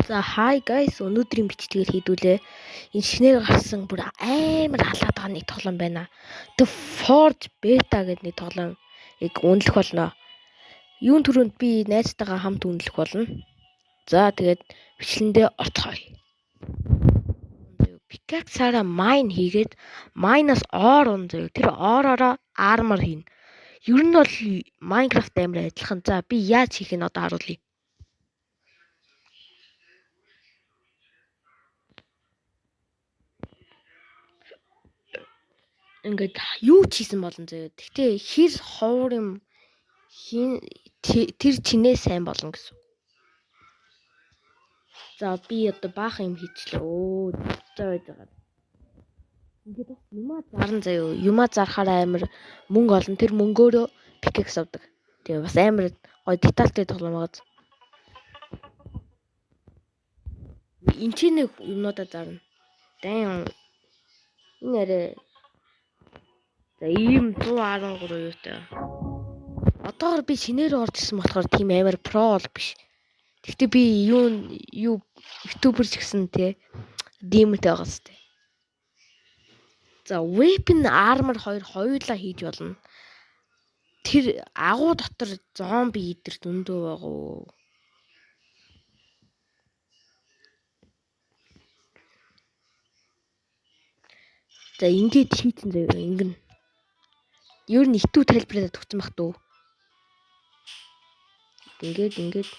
За hi guys, өнөөдрийн бичлэгээр хийдүүлээ. Энэ шинээр гарсан бүр амар халаад байгаа нэг тоглоом байна. The Forge Beta гэдэг нэг тоглоом үнэлэх болно. Юун түрүүнд би найзтайгаа хамт үнэлэх болно. За тэгээд бичлэндээ орцгоё. Pickaxe-аараа mine хийгээд mine-аас ore зөө. Тэр ore-ороо armor хийн. Ер нь бол Minecraft амар адилхан. За би яаж хийх нь одоо харуулъя. Ингээд юу ч хийсэн болно заяа. Гэхдээ хэр ховор юм тэр чинээ сайн болно гэсэн. За би одоо баахан юм хийчлээ. За байгаа. Ингээд бас юмаа зарна заяа. Юмаа зарахаар амар мөнгө олно. Тэр мөнгөөрөө pickaxe авдаг. Тэгээ бас амар гоё детальтай тоглоом байгаа. Энд чинь нэг юмнуудаа зарна. Дан нэрээ за ийм 113 юутай. Одоогор би шинээр орж ирсэн болохоор тийм амар про бол биш. Гэхдээ би юу ютубер ч гэсэн те димэтэй байгаа сте. За weapon armor 2 хоёулаа хийж болно. Тэр агуу дотор зомби идэр дүндөө байгаа. За ингээд хийцэн заяа ингэн. Ер нь итүү тайлбараад төгсөн бах дөө. Ингээд